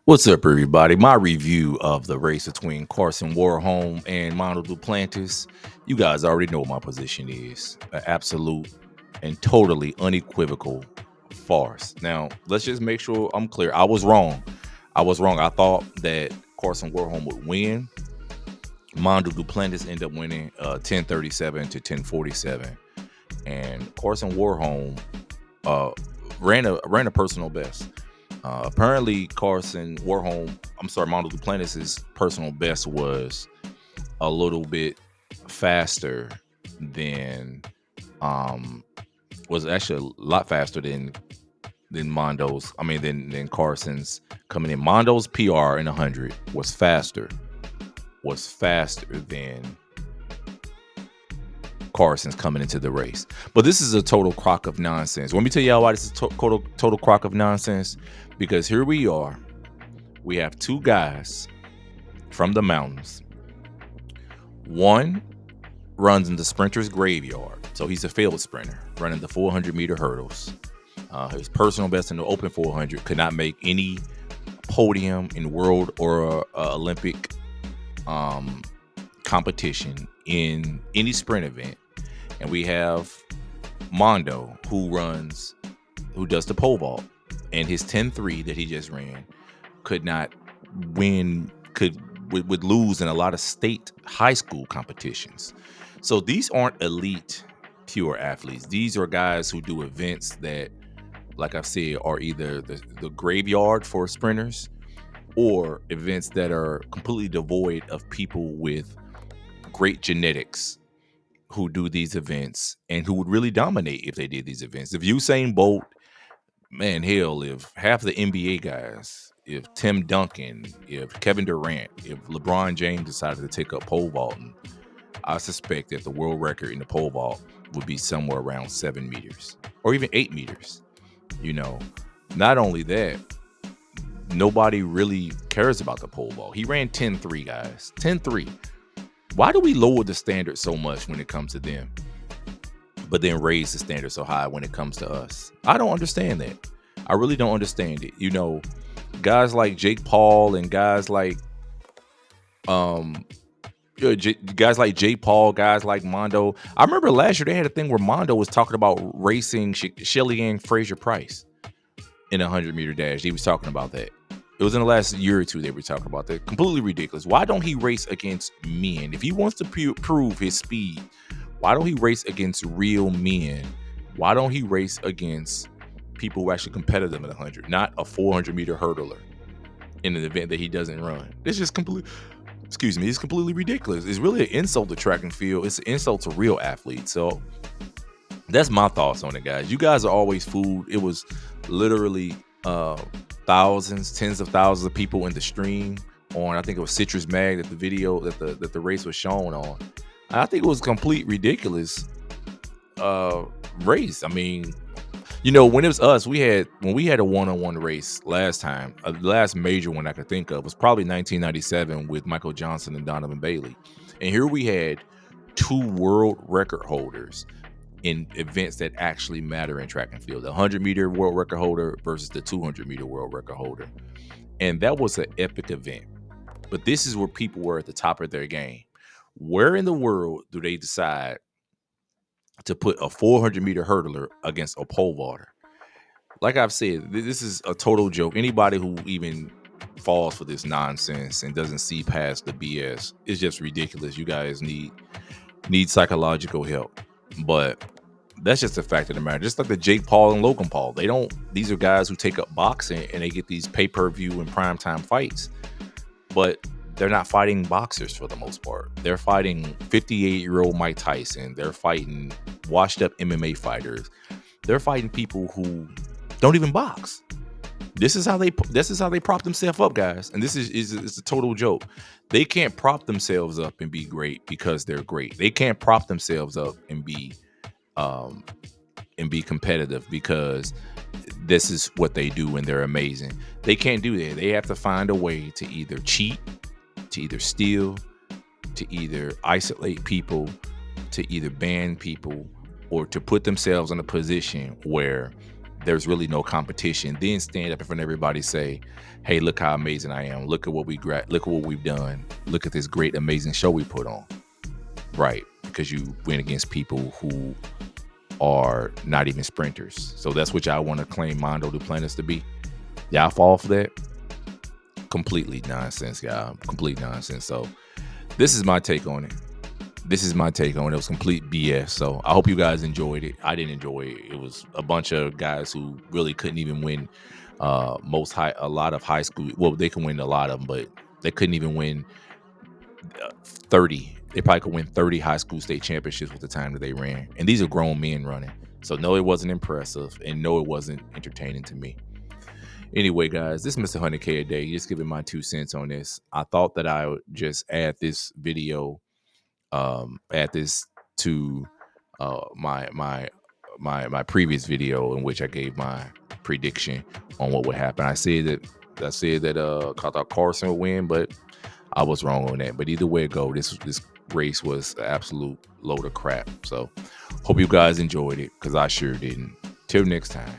What's up, everybody? My review of the race between Carson Warholm and Mondo Duplantis. You guys already know what my position is. An absolute and totally unequivocal farce. Now, let's just make sure I'm clear. I was wrong. I thought that Carson Warholm would win. Mondo Duplantis ended up winning 1037 to 1047. And Carson Warholm uh, ran a personal best. Apparently, Mondo Duplantis' personal best was a little bit faster than, was actually a lot faster than Mondo's. I mean, than Carson's coming in. Mondo's PR in 100 was faster than Carson's coming into the race. But this is a total crock of nonsense. Let me tell y'all why this is total crock of nonsense. Because here we are. We have two guys from the mountains. One runs in the sprinter's graveyard. So he's a failed sprinter, running the 400-meter hurdles. His personal best in the open 400 could not make any podium in world or Olympic competition in any sprint event. And we have Mondo, who does the pole vault, and his 10-3 that he just ran could not win, would lose in a lot of state high school competitions. So these aren't elite pure athletes. These are guys who do events that, like I've said, are either the graveyard for sprinters or events that are completely devoid of people with great genetics who do these events and who would really dominate if they did these events. If Usain Bolt, man, hell, if half the NBA guys, if Tim Duncan, if Kevin Durant, if LeBron James decided to take up pole vaulting, I suspect that the world record in the pole vault would be somewhere around 7 meters or even 8 meters. Not only that, nobody really cares about the pole vault. He ran 10-3, guys. 10-3. Why do we lower the standard so much when it comes to them, but then raise the standard so high when it comes to us? I don't understand that. I really don't understand it. Guys like Jake Paul and guys like guys like Mondo. I remember last year they had a thing where Mondo was talking about racing Shelly Ann Fraser Price in a 100-meter dash. He was talking about that. It was in the last year or two they were talking about that. Completely ridiculous. Why don't he race against men? If he wants to prove his speed, why don't he race against real men? Why don't he race against people who are actually competitive in 100, not a 400-meter hurdler in an event that he doesn't run? It's just it's completely ridiculous. It's really an insult to track and field. It's an insult to real athletes. So that's my thoughts on it, guys. You guys are always fooled. It was literally thousands, tens of thousands of people in the stream on, I think it was Citrus Mag, that the video that the race was shown on. I think it was a complete ridiculous race. I mean, when it was us, when we had a one-on-one race last time, the last major one I could think of was probably 1997 with Michael Johnson and Donovan Bailey. And here we had two world record holders in events that actually matter in track and field. The 100-meter world record holder versus the 200-meter world record holder. And that was an epic event. But this is where people were at the top of their game. Where in the world do they decide to put a 400-meter hurdler against a pole vaulter? Like I've said, this is a total joke. Anybody who even falls for this nonsense and doesn't see past the BS is just ridiculous. You guys need psychological help. But that's just a fact of the matter. Just like the Jake Paul and Logan Paul. These are guys who take up boxing and they get these pay-per-view and primetime fights. But they're not fighting boxers for the most part. They're fighting 58-year-old Mike Tyson. They're fighting washed-up MMA fighters. They're fighting people who don't even box. This is how they prop themselves up, guys. And this is a total joke. They can't prop themselves up and be great because they're great. They can't prop themselves up and be competitive because this is what they do and they're amazing. They can't do that. They have to find a way to either cheat, to either steal, to either isolate people, to either ban people, or to put themselves in a position where there's really no competition, then stand up in front of everybody, say, "Hey, look how amazing I am! Look at what look at what we've done! Look at this great, amazing show we put on!" Right? Because you went against people who are not even sprinters. So that's what y'all want to claim Mondo Duplantis to be. Y'all fall for that? Completely nonsense, y'all. Complete nonsense. So this is my take on it. This is my take on it. It was complete BS. So I hope you guys enjoyed it. I didn't enjoy it. It was a bunch of guys who really couldn't even win a lot of high school. Well, they can win a lot of them, but they couldn't even win 30. They probably could win 30 high school state championships with the time that they ran. And these are grown men running. So no, it wasn't impressive, and no, it wasn't entertaining to me. Anyway, guys, this is Mr. 100K a day. Just giving my 2 cents on this. I thought that I would just add this video, add this to my previous video in which I gave my prediction on what would happen. I said that I thought Karsten would win, but I was wrong on that. But either way it go, this race was an absolute load of crap. So hope you guys enjoyed it, because I sure didn't. Till next time.